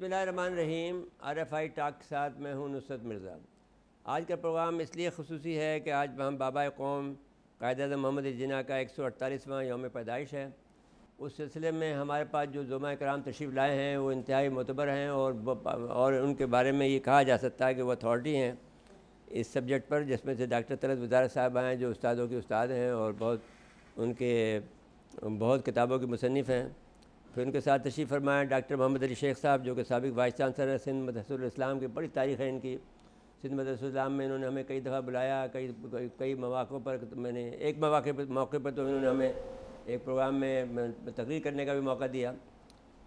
اللہ الرحمن الرحیم۔ RFI talk کے ساتھ میں ہوں نصرت مرزا۔ آج کا پروگرام اس لیے خصوصی ہے کہ آج ہم بابا قوم قائد اعظم محمد علی جناح کا 148واں یوم پیدائش ہے۔ اس سلسلے میں ہمارے پاس جو زمرہ کرام تشریف لائے ہیں وہ انتہائی معتبر ہیں اور ان کے بارے میں یہ کہا جا سکتا ہے کہ وہ اتھارٹی ہیں اس سبجیکٹ پر، جس میں سے ڈاکٹر طلعت وزارت صاحب ہیں جو استادوں کے استاد ہیں اور بہت کتابوں کے مصنف ہیں۔ پھر ان کے ساتھ تشریف فرمائے ڈاکٹر محمد علی شیخ صاحب جو کہ سابق وائس چانسلر ہیں سندھ مدرسۃ الاسلام کی، بڑی تاریخ ہے ان کی۔ سندھ مدرسۃ الاسلام میں انہوں نے ہمیں کئی دفعہ بلایا، کئی مواقع پر، میں نے ایک موقع پر تو انہوں نے ہمیں ایک پروگرام میں تقریر کرنے کا بھی موقع دیا۔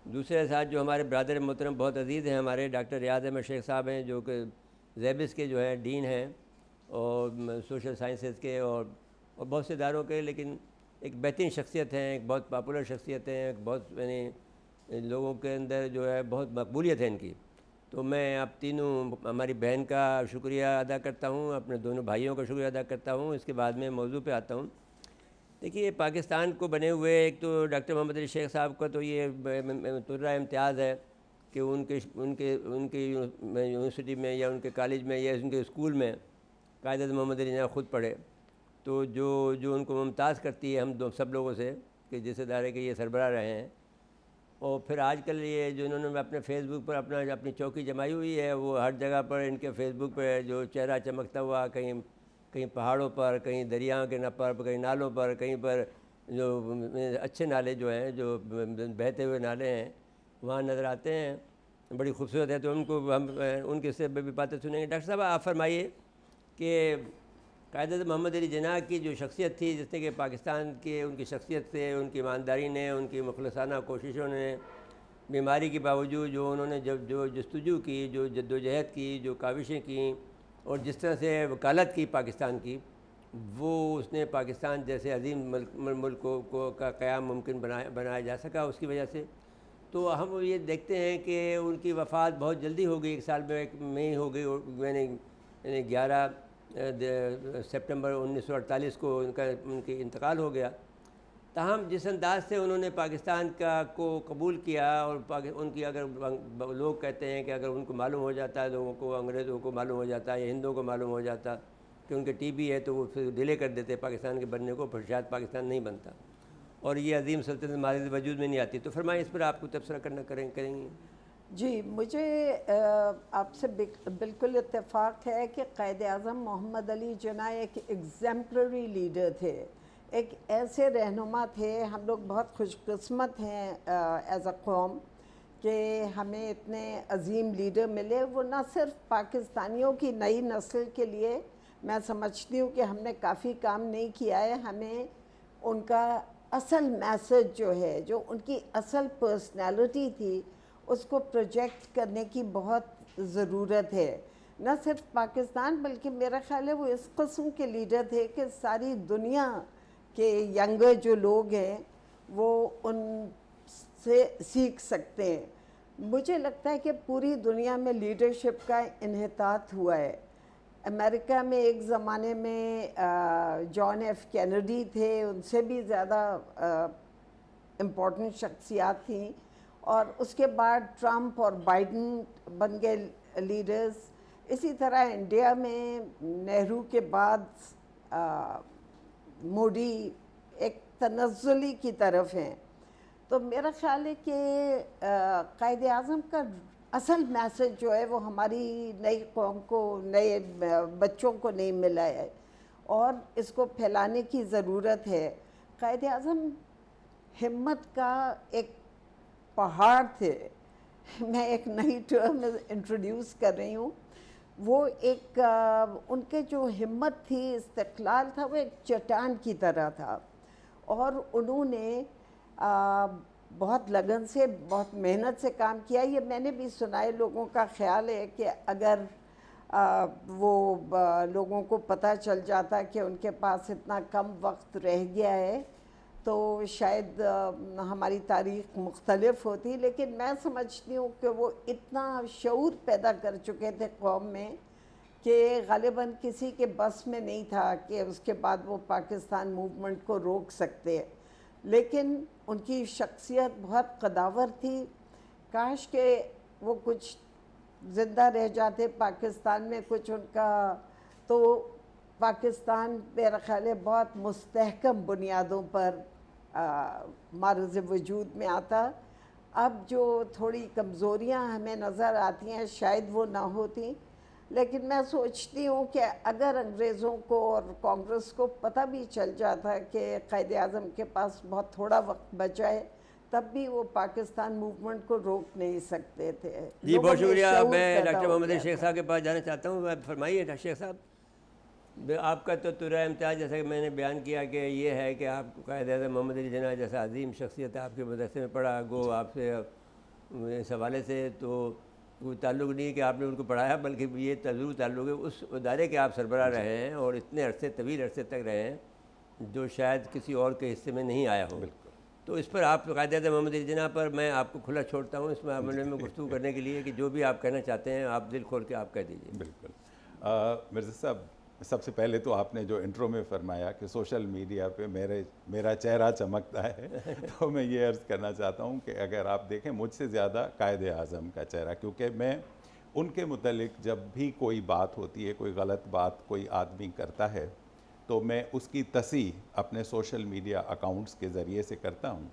دوسرے ساتھ جو ہمارے برادر محترم بہت عزیز ہیں ہمارے ڈاکٹر ریاض احمد شیخ صاحب ہیں جو کہ زیبس کے جو ہے ڈین ہیں اور سوشل سائنسز کے اور بہت سے اداروں کے، لیکن ایک بہترین شخصیت ہیں، ایک بہت پاپولر شخصیت ہیں، ایک بہت یعنی لوگوں کے اندر جو ہے بہت مقبولیت ہے ان کی۔ تو میں آپ تینوں ہماری بہن کا شکریہ ادا کرتا ہوں، اپنے دونوں بھائیوں کا شکریہ ادا کرتا ہوں۔ اس کے بعد میں موضوع پہ آتا ہوں۔ دیکھیے، پاکستان کو بنے ہوئے ایک تو ڈاکٹر محمد علی شیخ صاحب کا تو یہ طرہ امتیاز ہے کہ ان کے یونیورسٹی میں یا ان کے کالج میں یا ان کے اسکول میں قائد اعظم محمد علی جناح خود پڑھے، تو جو ان کو ممتاز کرتی ہے ہم سب لوگوں سے کہ جس ادارے کے یہ سربراہ رہے ہیں۔ اور پھر آج کل یہ جو انہوں نے اپنے فیس بک پر اپنی چوکی جمائی ہوئی ہے، وہ ہر جگہ پر ان کے فیس بک پہ جو چہرہ چمکتا ہوا، کہیں پہاڑوں پر، کہیں دریاؤں کے پر، کہیں نالوں پر، کہیں پر جو اچھے نالے جو ہیں، جو بہتے ہوئے نالے ہیں وہاں نظر آتے ہیں، بڑی خوبصورت ہے۔ تو ہم ان کے سے بھی باتیں سنیں گے۔ ڈاکٹر صاحب آپ فرمائیے کہ قائد اعظم محمد علی جناح کی جو شخصیت تھی، جس نے کہ پاکستان کے ان کی شخصیت سے، ان کی ایمانداری نے، ان کی مخلصانہ کوششوں نے، بیماری کے باوجود جو انہوں نے جو جستجو کی، جو جدوجہد کی، جو کاوشیں کیں اور جس طرح سے وکالت کی پاکستان کی، وہ اس نے پاکستان جیسے عظیم ملک کا قیام ممکن بنایا جا سکا اس کی وجہ سے۔ تو ہم یہ دیکھتے ہیں کہ ان کی وفات بہت جلدی ہو گئی، ایک سال میں ہی ہو گئی، یعنی 11 سپٹمبر 1948 کو ان کی انتقال ہو گیا۔ تاہم جس انداز سے انہوں نے پاکستان کو قبول کیا، اور ان کی اگر لوگ کہتے ہیں کہ اگر ان کو معلوم ہو جاتا ہے، لوگوں کو، انگریزوں کو معلوم ہو جاتا ہے یا ہندوؤں کو معلوم ہو جاتا کہ ان کے ٹی بی ہے تو وہ پھر ڈیلے کر دیتے پاکستان کے بننے کو، پھر شاید پاکستان نہیں بنتا اور یہ عظیم سلطنت ماضی وجود میں نہیں آتی۔ تو فرمائیں اس پر آپ کو تبصرہ کریں گی۔ جی، مجھے آپ سے بالکل اتفاق ہے کہ قائد اعظم محمد علی جناح ایک ایگزیمپلری لیڈر تھے، ایک ایسے رہنما تھے۔ ہم لوگ بہت خوش قسمت ہیں ایز اے قوم کہ ہمیں اتنے عظیم لیڈر ملے۔ وہ نہ صرف پاکستانیوں کی نئی نسل کے لیے، میں سمجھتی ہوں کہ ہم نے کافی کام نہیں کیا ہے، ہمیں ان کا اصل میسج جو ہے، جو ان کی اصل پرسنالٹی تھی، اس کو پروجیکٹ کرنے کی بہت ضرورت ہے۔ نہ صرف پاکستان بلکہ میرا خیال ہے وہ اس قسم کے لیڈر تھے کہ ساری دنیا کے ینگر جو لوگ ہیں وہ ان سے سیکھ سکتے ہیں۔ مجھے لگتا ہے کہ پوری دنیا میں لیڈرشپ کا انحطاط ہوا ہے۔ امریکہ میں ایک زمانے میں جان ایف کینیڈی تھے، ان سے بھی زیادہ امپورٹنٹ شخصیات تھیں، اور اس کے بعد ٹرمپ اور بائیڈن بن گئے لیڈرز۔ اسی طرح انڈیا میں نہرو کے بعد مودی ایک تنزلی کی طرف ہیں۔ تو میرا خیال ہے کہ قائد اعظم کا اصل میسج جو ہے وہ ہماری نئی قوم کو، نئے بچوں کو نہیں ملا ہے، اور اس کو پھیلانے کی ضرورت ہے۔ قائد اعظم ہمت کا ایک پہاڑ تھے۔ میں ایک نئی ٹرم انٹروڈیوس کر رہی ہوں۔ وہ ایک ان کے جو ہمت تھی، استقلال تھا، وہ ایک چٹان کی طرح تھا، اور انہوں نے بہت لگن سے، بہت محنت سے کام کیا۔ یہ میں نے بھی سنا ہے، لوگوں کا خیال ہے کہ اگر وہ لوگوں کو پتہ چل جاتا کہ ان کے پاس اتنا کم وقت رہ گیا ہے تو شاید ہماری تاریخ مختلف ہوتی، لیکن میں سمجھتی ہوں کہ وہ اتنا شعور پیدا کر چکے تھے قوم میں کہ غالباً کسی کے بس میں نہیں تھا کہ اس کے بعد وہ پاکستان موومنٹ کو روک سکتے۔ لیکن ان کی شخصیت بہت قداور تھی۔ کاش کہ وہ کچھ زندہ رہ جاتے پاکستان میں، کچھ ان کا، تو پاکستان میرا خیال ہے بہت مستحکم بنیادوں پر معرض وجود میں آتا. اب جو تھوڑی کمزوریاں ہمیں نظر آتی ہیں شاید وہ نہ ہوتی، لیکن میں سوچتی ہوں کہ اگر انگریزوں کو اور کانگریس کو پتہ بھی چل جاتا کہ قائد اعظم کے پاس بہت تھوڑا وقت بچا ہے، تب بھی وہ پاکستان موومنٹ کو روک نہیں سکتے تھے. جی بہت شکریہ. میں ڈاکٹر محمد علی شیخ شیخ صاحب کے پاس جانا چاہتا ہوں. فرمائیے ڈاکٹر شیخ صاحب. آپ کا تو ترہ امتیاز جیسا کہ میں نے بیان کیا کہ یہ ہے کہ آپ قائد اعظم محمد علی جناح جیسا عظیم شخصیت آپ کے مدرسے میں پڑھا، گو آپ سے اس حوالے سے تو کوئی تعلق نہیں کہ آپ نے ان کو پڑھایا، بلکہ یہ ضرور تعلق ہے اس ادارے کے آپ سربراہ رہے ہیں اور اتنے عرصے طویل عرصے تک رہے ہیں جو شاید کسی اور کے حصے میں نہیں آیا ہو. تو اس پر آپ قائد اعظم محمد علی جناح پر میں آپ کو کھلا چھوڑتا ہوں اس معاملے میں گفتگو کرنے کے لیے کہ جو بھی آپ کہنا چاہتے ہیں آپ دل کھول کے آپ کہہ دیجیے. بالکل. مرزا صاحب، سب سے پہلے تو آپ نے جو انٹرو میں فرمایا کہ سوشل میڈیا پہ میرا چہرہ چمکتا ہے تو میں یہ عرض کرنا چاہتا ہوں کہ اگر آپ دیکھیں مجھ سے زیادہ قائد اعظم کا چہرہ، کیونکہ میں ان کے متعلق جب بھی کوئی بات ہوتی ہے، کوئی غلط بات کوئی آدمی کرتا ہے تو میں اس کی تصحیح اپنے سوشل میڈیا اکاؤنٹس کے ذریعے سے کرتا ہوں.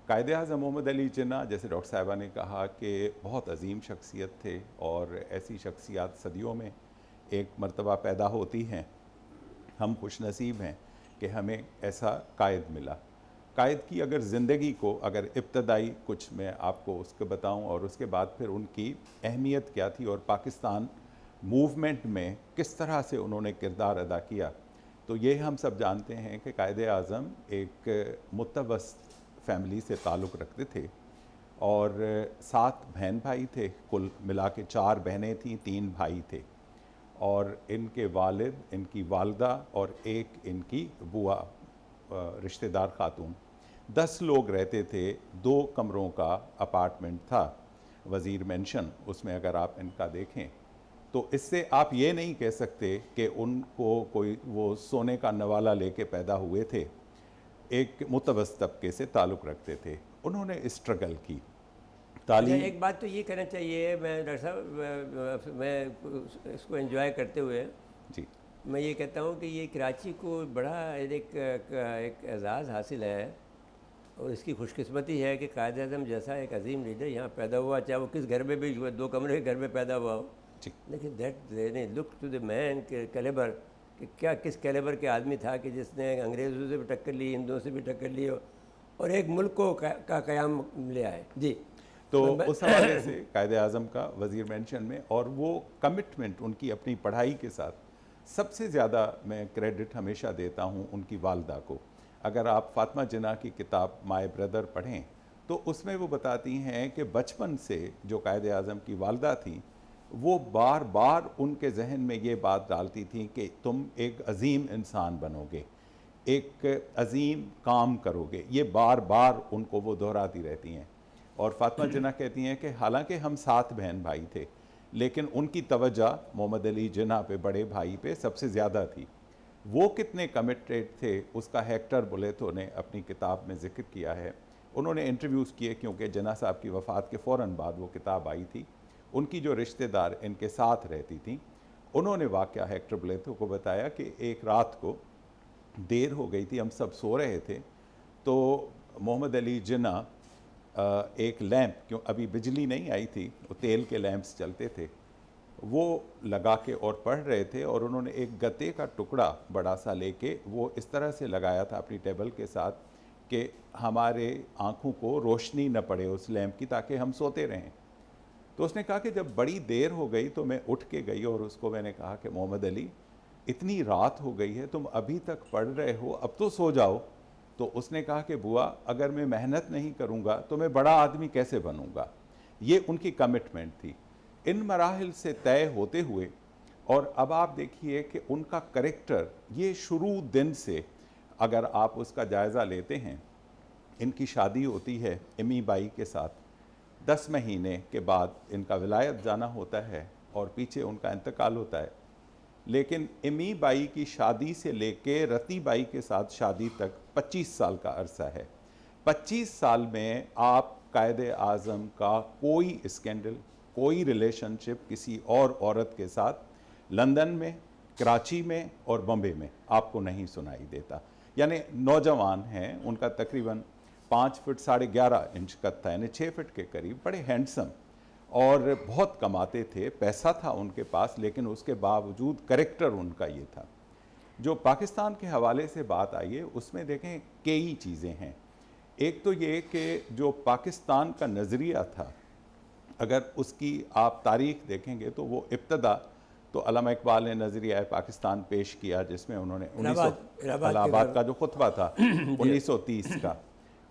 قائد اعظم محمد علی جناح، جیسے ڈاکٹر صاحبہ نے کہا کہ بہت عظیم شخصیت تھے، اور ایسی شخصیات صدیوں میں ایک مرتبہ پیدا ہوتی ہیں. ہم خوش نصیب ہیں کہ ہمیں ایسا قائد ملا. قائد کی اگر زندگی کو اگر ابتدائی کچھ میں آپ کو اس کو بتاؤں اور اس کے بعد پھر ان کی اہمیت کیا تھی اور پاکستان موومنٹ میں کس طرح سے انہوں نے کردار ادا کیا، تو یہ ہم سب جانتے ہیں کہ قائد اعظم ایک متوسط فیملی سے تعلق رکھتے تھے، اور 7 بہن بھائی تھے. کل ملا کے 4 بہنیں تھیں، 3 بھائی تھے، اور ان کے والد، ان کی والدہ اور ایک ان کی بوا رشتہ دار خاتون. 10 لوگ رہتے تھے. 2 کمروں کا اپارٹمنٹ تھا، وزیر مینشن. اس میں اگر آپ ان کا دیکھیں تو اس سے آپ یہ نہیں کہہ سکتے کہ ان کو کوئی وہ سونے کا نوالا لے کے پیدا ہوئے تھے. ایک متوسط طبقے سے تعلق رکھتے تھے. انہوں نے اسٹرگل کی. تعلیم. ایک بات تو یہ کہنا چاہیے، میں ڈاکٹر صاحب میں اس کو انجوائے کرتے ہوئے جی، میں یہ کہتا ہوں کہ یہ کراچی کو بڑا ایک اعزاز حاصل ہے، اور اس کی خوش قسمتی ہے کہ قائد اعظم جیسا ایک عظیم لیڈر یہاں پیدا ہوا، چاہے وہ کس گھر میں بھی 2 کمرے کے گھر میں پیدا ہوا ہو. جی، لیکن that look to the main calibre, کہ کیا کس کیلیبر کے آدمی تھا کہ جس نے انگریزوں سے بھی ٹکر لی، ہندوؤں سے بھی ٹکر لی اور ایک ملک کو کا قیام لے آئے. جی، تو اس حوالے سے قائد اعظم کا وزیر مینشن میں، اور وہ کمٹمنٹ ان کی اپنی پڑھائی کے ساتھ، سب سے زیادہ میں کریڈٹ ہمیشہ دیتا ہوں ان کی والدہ کو. اگر آپ فاطمہ جناح کی کتاب مائی بردر پڑھیں تو اس میں وہ بتاتی ہیں کہ بچپن سے جو قائد اعظم کی والدہ تھیں وہ بار بار ان کے ذہن میں یہ بات ڈالتی تھیں کہ تم ایک عظیم انسان بنو گے، ایک عظیم کام کرو گے. یہ بار بار ان کو وہ دہراتی رہتی ہیں. اور فاطمہ جناح کہتی ہیں کہ حالانکہ ہم 7 بہن بھائی تھے، لیکن ان کی توجہ محمد علی جناح پہ، بڑے بھائی پہ سب سے زیادہ تھی. وہ کتنے کمٹڈ تھے اس کا ہیکٹر بولیتو نے اپنی کتاب میں ذکر کیا ہے. انہوں نے انٹرویوز کیے کیونکہ جناح صاحب کی وفات کے فوراً بعد وہ کتاب آئی تھی. ان کی جو رشتہ دار ان کے ساتھ رہتی تھیں، انہوں نے واقعہ ہیکٹر بولیتو کو بتایا کہ ایک رات کو دیر ہو گئی تھی، ہم سب سو رہے تھے، تو محمد علی جناح ایک لیمپ، کیوں ابھی بجلی نہیں آئی تھی، وہ تیل کے لیمپس چلتے تھے، وہ لگا کے اور پڑھ رہے تھے. اور انہوں نے ایک گتے کا ٹکڑا بڑا سا لے کے وہ اس طرح سے لگایا تھا اپنی ٹیبل کے ساتھ کہ ہمارے آنکھوں کو روشنی نہ پڑے اس لیمپ کی، تاکہ ہم سوتے رہیں. تو اس نے کہا کہ جب بڑی دیر ہو گئی تو میں اٹھ کے گئی اور اس کو میں نے کہا کہ محمد علی، اتنی رات ہو گئی ہے، تم ابھی تک پڑھ رہے ہو، اب تو سو جاؤ. تو اس نے کہا کہ بوا، اگر میں محنت نہیں کروں گا تو میں بڑا آدمی کیسے بنوں گا. یہ ان کی کمٹمنٹ تھی. ان مراحل سے طے ہوتے ہوئے، اور اب آپ دیکھیے کہ ان کا کریکٹر یہ شروع دن سے اگر آپ اس کا جائزہ لیتے ہیں. ان کی شادی ہوتی ہے امی بائی کے ساتھ، 10 مہینے کے بعد ان کا ولایت جانا ہوتا ہے اور پیچھے ان کا انتقال ہوتا ہے. لیکن امی بائی کی شادی سے لے کے رتی بائی کے ساتھ شادی تک 25 سال کا عرصہ ہے. 25 سال میں آپ قائد اعظم کا کوئی اسکینڈل، کوئی ریلیشنشپ کسی اور عورت کے ساتھ لندن میں، کراچی میں اور بمبے میں آپ کو نہیں سنائی دیتا. یعنی نوجوان ہیں، ان کا تقریباً 5 فٹ 11.5 انچ قد تھا، یعنی 6 فٹ کے قریب، بڑے ہینڈسم اور بہت کماتے تھے، پیسہ تھا ان کے پاس، لیکن اس کے باوجود کریکٹر ان کا یہ تھا. جو پاکستان کے حوالے سے بات آئی ہے اس میں دیکھیں کئی چیزیں ہیں. ایک تو یہ کہ جو پاکستان کا نظریہ تھا، اگر اس کی آپ تاریخ دیکھیں گے تو وہ ابتدا تو علامہ اقبال نے نظریہ پاکستان پیش کیا، جس میں انہوں نے الہ آباد کا جو خطبہ تھا 1930 کا،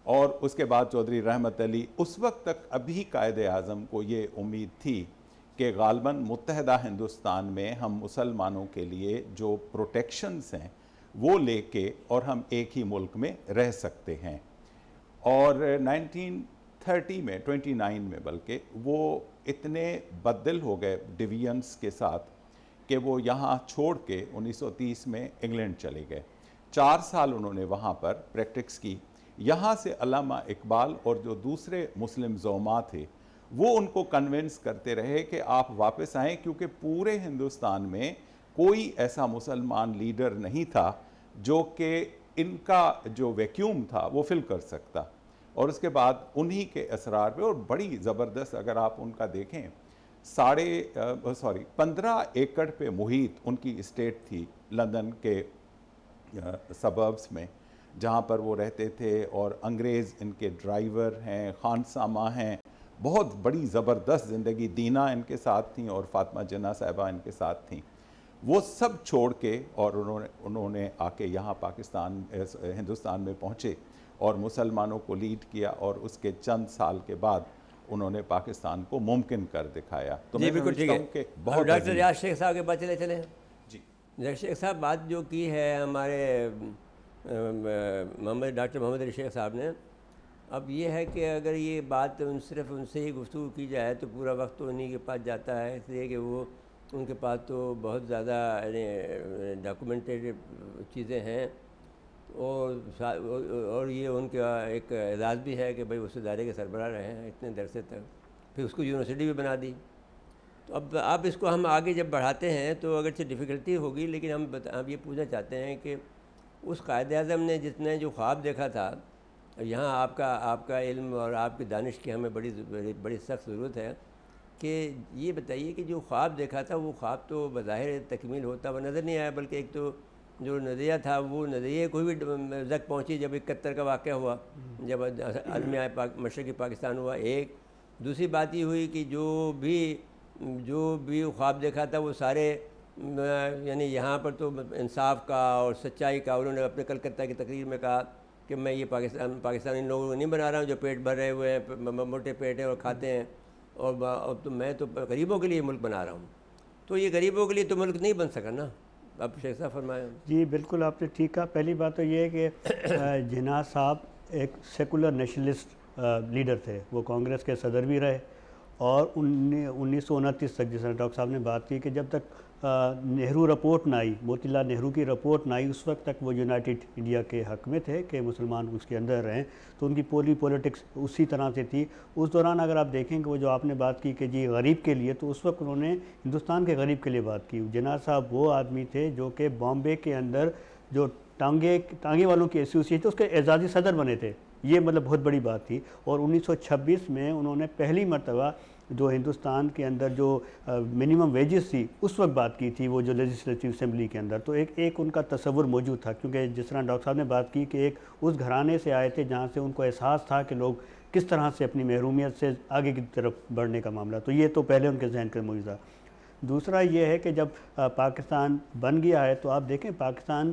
اور اس کے بعد چودھری رحمت علی. اس وقت تک ابھی قائد اعظم کو یہ امید تھی کہ غالباً متحدہ ہندوستان میں ہم مسلمانوں کے لیے جو پروٹیکشنز ہیں وہ لے کے اور ہم ایک ہی ملک میں رہ سکتے ہیں. اور 1930 میں 29 میں بلکہ وہ اتنے بدل ہو گئے ڈویژنس کے ساتھ کہ وہ یہاں چھوڑ کے 1930 میں انگلینڈ چلے گئے. 4 سال انہوں نے وہاں پر پریکٹکس کی. یہاں سے علامہ اقبال اور جو دوسرے مسلم زعماء تھے وہ ان کو کنونس کرتے رہے کہ آپ واپس آئیں، کیونکہ پورے ہندوستان میں کوئی ایسا مسلمان لیڈر نہیں تھا جو کہ ان کا جو ویکیوم تھا وہ فل کر سکتا. اور اس کے بعد انہی کے اسرار پہ، اور بڑی زبردست اگر آپ ان کا دیکھیں، 15 ایکڑ پہ محیط ان کی اسٹیٹ تھی لندن کے سبربس میں جہاں پر وہ رہتے تھے، اور انگریز ان کے ڈرائیور ہیں، خانسامہ ہیں. بہت بڑی زبردست زندگی. دینا ان کے ساتھ تھیں اور فاطمہ جناح صاحبہ ان کے ساتھ تھیں. وہ سب چھوڑ کے اور انہوں نے آ کے یہاں ہندوستان میں پہنچے اور مسلمانوں کو لیڈ کیا، اور اس کے چند سال کے بعد انہوں نے پاکستان کو ممکن کر دکھایا. تو جی بالکل ٹھیک ہے. بہت ڈاکٹر ریاض شیخ صاحب کے پاس چلے جی شیخ صاحب بات جو کی ہے ہمارے ڈاکٹر محمد علی شیخ صاحب نے، اب یہ ہے کہ اگر یہ بات صرف ان سے ہی گفتگو کی جائے تو پورا وقت تو انہی کے پاس جاتا ہے، اس لیے کہ وہ ان کے پاس تو بہت زیادہ ڈاکومنٹیڈ چیزیں ہیں، اور یہ ان کا ایک اعزاز بھی ہے کہ بھئی اس ادارے کے سربراہ رہے ہیں اتنے عرصے تک، پھر اس کو یونیورسٹی بھی بنا دی. تو اب اس کو ہم آگے جب بڑھاتے ہیں تو اگرچہ ڈیفیکلٹی ہوگی، لیکن ہم یہ پوچھنا چاہتے ہیں کہ اس قائد اعظم نے جس نے جو خواب دیکھا تھا، یہاں آپ کا علم اور آپ کی دانش کی ہمیں بڑی سخت ضرورت ہے کہ یہ بتائیے کہ جو خواب دیکھا تھا وہ خواب تو بظاہر تکمیل ہوتا ہوا نظر نہیں آیا، بلکہ ایک تو جو نظریہ تھا وہ نظریے کوئی بھی زک پہنچی جب 71 کا واقعہ ہوا، جب عدم مشرقی پاکستان ہوا. ایک دوسری بات یہ ہوئی کہ جو بھی خواب دیکھا تھا وہ سارے یعنی یہاں پر تو انصاف کا اور سچائی کا، انہوں نے اپنے کلکتہ کی تقریر میں کہا کہ میں یہ پاکستانی لوگوں کو نہیں بنا رہا ہوں جو پیٹ بھر رہے ہوئے ہیں، موٹے پیٹ ہیں اور کھاتے ہیں، اور تو میں تو غریبوں کے لیے ملک بنا رہا ہوں. تو یہ غریبوں کے لیے تو ملک نہیں بن سکا نا. اب شیخ صاحب فرمائیں. جی بالکل آپ نے ٹھیک کہا. پہلی بات تو یہ ہے کہ جناح صاحب ایک سیکولر نیشنلسٹ لیڈر تھے، وہ کانگریس کے صدر بھی رہے، اور 1929 تک جس طرح ڈاکٹر صاحب نے بات کی کہ جب تک نہرو رپورٹ نہ آئی، موتی لال نہرو کی رپورٹ نہ آئی، اس وقت تک وہ یونائٹڈ انڈیا کے حق میں تھے کہ مسلمان اس کے اندر رہیں. تو ان کی پولیٹکس اسی طرح سے تھی. اس دوران اگر آپ دیکھیں کہ وہ جو آپ نے بات کی کہ جی غریب کے لیے، تو اس وقت انہوں نے ہندوستان کے غریب کے لیے بات کی. جناح صاحب وہ آدمی تھے جو کہ بامبے کے اندر جو ٹانگے والوں کی ایسوسیشن تھی اس کے اعزازی صدر بنے تھے. یہ مطلب بہت بڑی بات تھی. اور 1926 میں انہوں نے پہلی مرتبہ جو ہندوستان کے اندر جو منیمم ویجز تھی اس وقت بات کی تھی، وہ جو لیجسلیٹو اسمبلی کے اندر. تو ایک ان کا تصور موجود تھا، کیونکہ جس طرح ڈاکٹر صاحب نے بات کی کہ ایک اس گھرانے سے آئے تھے جہاں سے ان کو احساس تھا کہ لوگ کس طرح سے اپنی محرومیت سے آگے کی طرف بڑھنے کا معاملہ. تو یہ تو پہلے ان کے ذہن کا موجود تھا. دوسرا یہ ہے کہ جب پاکستان بن گیا ہے تو آپ دیکھیں پاکستان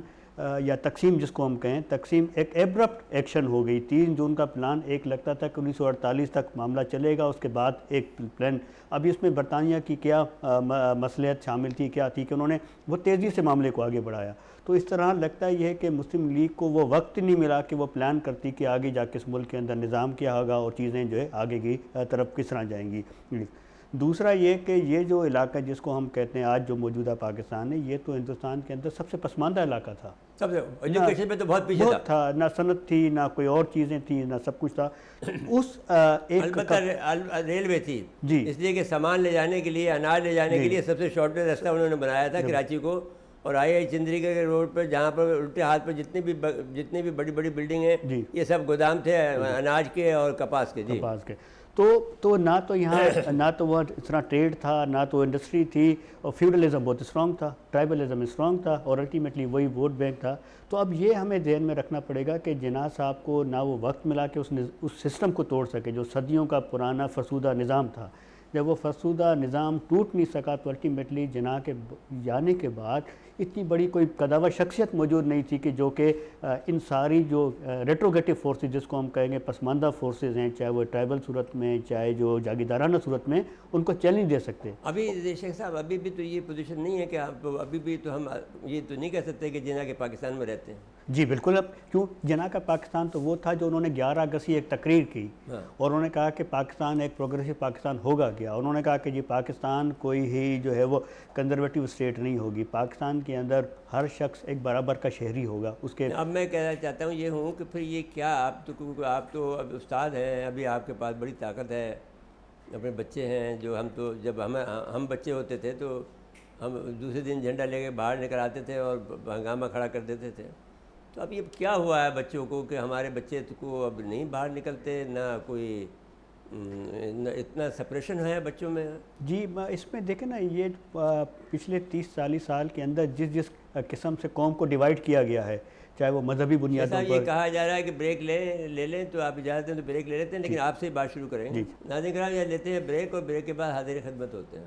یا تقسیم جس کو ہم کہیں، تقسیم ایک ایبرپٹ ایکشن ہو گئی. 3 جون کا پلان ایک لگتا تھا کہ 1948 تک معاملہ چلے گا، اس کے بعد ایک پلان. ابھی اس میں برطانیہ کی کیا مصلحت شامل تھی، کیا تھی کہ انہوں نے وہ تیزی سے معاملے کو آگے بڑھایا. تو اس طرح لگتا یہ ہے کہ مسلم لیگ کو وہ وقت نہیں ملا کہ وہ پلان کرتی کہ آگے جا کے اس ملک کے اندر نظام کیا ہوگا اور چیزیں جو ہے آگے کی طرف کس طرح جائیں گی. دوسرا یہ کہ یہ جو علاقہ جس کو ہم کہتے ہیں آج جو موجودہ پاکستان ہے، یہ تو ہندوستان کے اندر سب سے پسماندہ علاقہ تھا. سب سے ایجوکیشن میں تو بہت پیچھے تھا، نہ صنعت تھی، نہ کوئی اور چیزیں تھیں، نہ سب کچھ تھا. اس البتہ ریلوے تھی جی، اس لیے کہ سامان لے جانے کے لیے، اناج لے جانے کے لیے سب سے شارٹیج راستہ انہوں نے بنایا تھا کراچی کو. اور آئی چندریگڑھ کے روڈ پر جہاں پر الٹے ہاتھ پر جتنی بھی بڑی بڑی بلڈنگ ہیں یہ سب گودام تھے اناج کے اور کپاس کے. جی کپاس کے. تو نہ تو یہاں نہ تو وہ اس طرح ٹریڈ تھا، نہ تو انڈسٹری تھی، اور فیوڈلزم بہت اسٹرانگ تھا، ٹرائبلزم اسٹرانگ تھا، اور الٹیمیٹلی وہی ووٹ بینک تھا. تو اب یہ ہمیں ذہن میں رکھنا پڑے گا کہ جناح صاحب کو نہ وہ وقت ملا کہ اس سسٹم کو توڑ سکے جو صدیوں کا پرانا فرسودہ نظام تھا. جب وہ فرسودہ نظام ٹوٹ نہیں سکا تو الٹیمیٹلی جناح کے جانے کے بعد اتنی بڑی کوئی قداور شخصیت موجود نہیں تھی کہ جو کہ ان ساری جو ریٹروگیٹو فورسز جس کو ہم کہیں گے پسماندہ فورسز ہیں، چاہے وہ ٹرائبل صورت میں چاہے جو جاگیردارانہ صورت میں، ان کو چیلنج دے سکتے. ابھی شیخ صاحب ابھی بھی تو یہ پوزیشن نہیں ہے کہ آپ ابھی بھی تو ہم یہ تو نہیں کہہ سکتے کہ جناح کے پاکستان میں رہتے ہیں. جی بالکل. اب کیوں جناح کا پاکستان تو وہ تھا جو انہوں نے 11 اگست کی ایک تقریر کی اور انہوں نے کہا کہ پاکستان ایک پروگریسو پاکستان ہوگا کیا. انہوں نے کہا کہ جی پاکستان کوئی ہی جو ہے وہ کنزرویٹو اسٹیٹ نہیں ہوگی، پاکستان کے اندر ہر شخص ایک برابر کا شہری ہوگا. اس کے اب میں کہنا چاہتا ہوں یہ ہوں کہ پھر یہ کیا آپ تو اب استاد ہیں، ابھی آپ کے پاس بڑی طاقت ہے، اپنے بچے ہیں جو جب ہم بچے ہوتے تھے تو ہم دوسرے دن جھنڈا لے کے باہر نکل آتے تھے اور ہنگامہ کھڑا کر دیتے تھے. تو اب یہ کیا ہوا ہے بچوں کو کہ ہمارے بچے کو اب نہیں باہر نکلتے، نہ کوئی اتنا سپریشن ہے بچوں میں؟ جی اس میں دیکھیں نا، یہ پچھلے 30-40 سال کے اندر جس قسم سے قوم کو ڈیوائیڈ کیا گیا ہے، چاہے وہ مذہبی بنیادوں پر. یہ کہا جا رہا ہے کہ بریک لے لیں تو آپ اجازت دیں تو بریک لے لیتے ہیں، لیکن آپ سے ہی بات شروع کریں گے. ناظرین کرام یہ لیتے ہیں بریک، اور بریک کے بعد حاضر خدمت ہوتے ہیں.